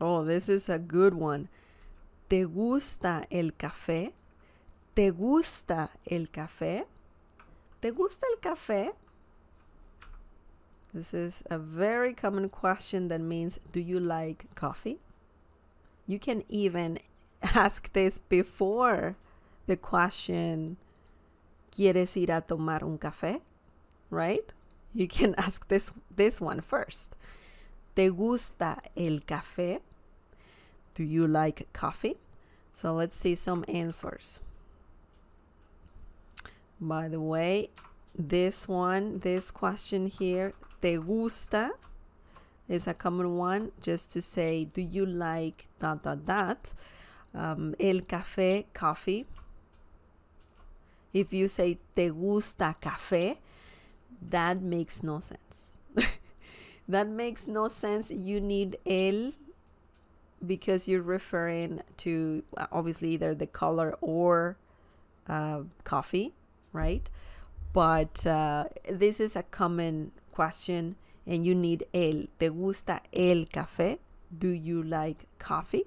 Oh, this is a good one. ¿Te gusta el café? ¿Te gusta el café? ¿Te gusta el café? This is a very common question that means, do you like coffee? You can even ask this before the question, ¿quieres ir a tomar un café? Right? You can ask this one first. ¿Te gusta el café? Do you like coffee? So let's see some answers. By the way, this question here, ¿te gusta? Is a common one, just to say, do you like ... El café, coffee. If you say ¿te gusta café?, that makes no sense. That makes no sense. You need el because you're referring to obviously either the color or coffee, right? But this is a common question, and you need el. ¿Te gusta el café? Do you like coffee?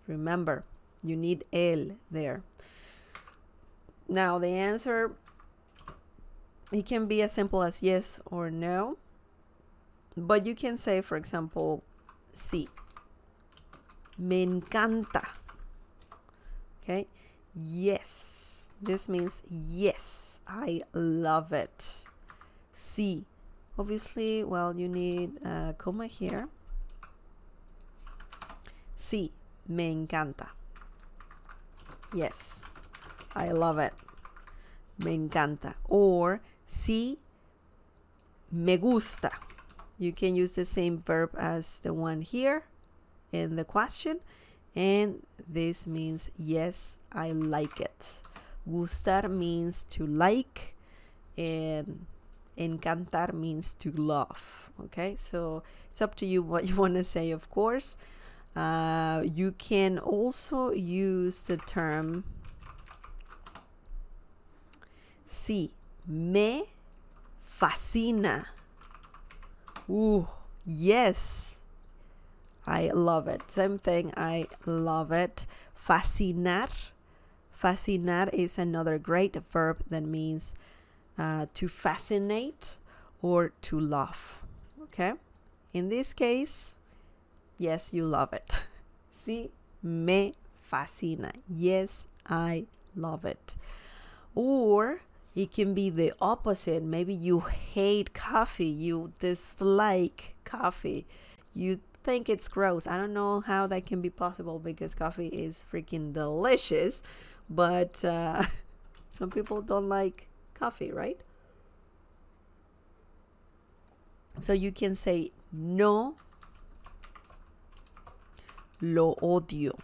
Remember, you need el there. Now the answer, it can be as simple as yes or no, but you can say, for example, sí. Me encanta. Okay, yes. This means yes, I love it. Sí. Obviously, well, you need a comma here. Sí, me encanta. Yes, I love it. Me encanta. Or sí, me gusta. You can use the same verb as the one here in the question, and this means yes, I like it. Gustar means to like, and encantar means to love. Okay, so it's up to you what you want to say, of course. You can also use the term sí, me fascina. Yes, I love it. Same thing, I love it. Fascinar. Fascinar is another great verb that means to fascinate or to love. Okay, in this case, yes, you love it. Sí, me fascina. Yes, I love it. Or it can be the opposite. Maybe you hate coffee, you dislike coffee, you think it's gross. I don't know how that can be possible because coffee is freaking delicious, but some people don't like coffee, right? So you can say no lo odio.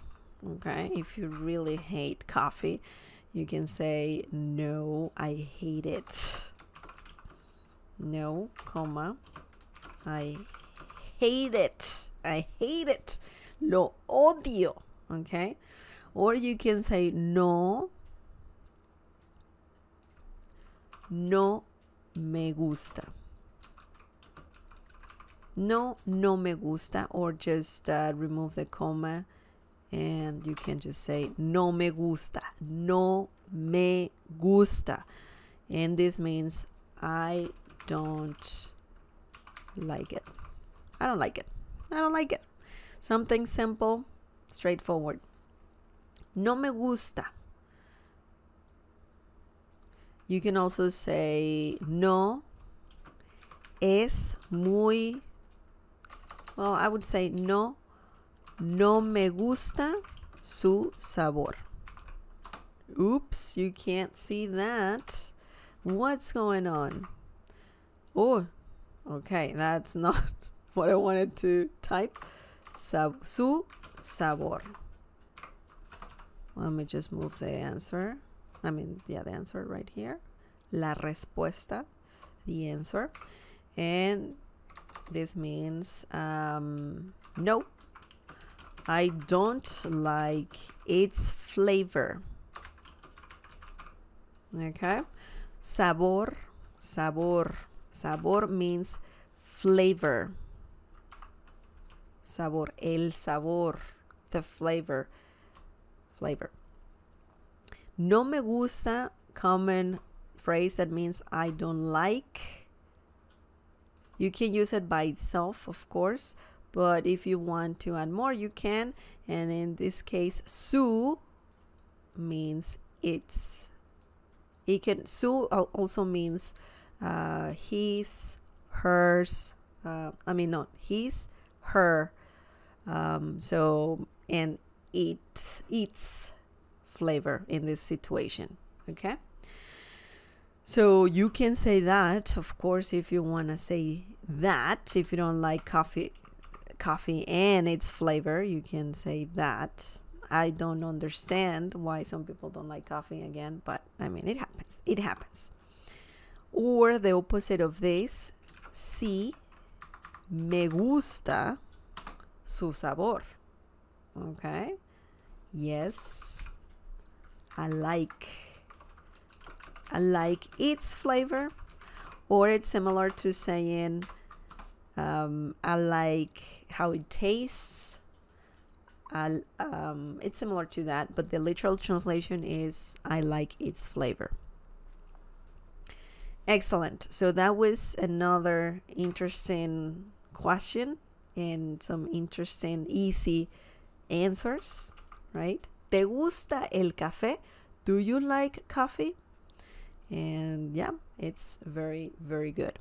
Okay, if you really hate coffee, you can say no, I hate it. No, comma, I hate it. I hate it. Lo odio. Okay, or you can say no, no me gusta. No, no me gusta, or just remove the comma and you can just say no me gusta. No me gusta. And this means I don't like it. I don't like it. I don't like it. Something simple, straightforward. No me gusta. You can also say no es muy, well, I would say no me gusta su sabor. Oops, you can't see that. What's going on? Oh, okay, that's not what I wanted to type. Su sabor. Let me just move the answer. The answer right here. La respuesta, the answer. And this means no, I don't like its flavor. Okay, sabor, sabor, sabor means flavor. sabor, el sabor, the flavor. No me gusta, common phrase that means I don't like. You can use it by itself, of course, but if you want to add more, you can. And in this case, su means it's. Su also means his, hers. His, her. And its flavor in this situation. Okay. So you can say that, of course, if you want to say that. If you don't like coffee and its flavor, you can say that. I don't understand why some people don't like coffee again, but I mean, it happens. It happens. Or the opposite of this, sí, me gusta su sabor. Okay. Yes, I like its flavor. Or it's similar to saying I like how it tastes. It's similar to that, but the literal translation is I like its flavor. Excellent. So that was another interesting question and some interesting easy answers, right? ¿Te gusta el café? Do you like coffee? And yeah, it's very, very good.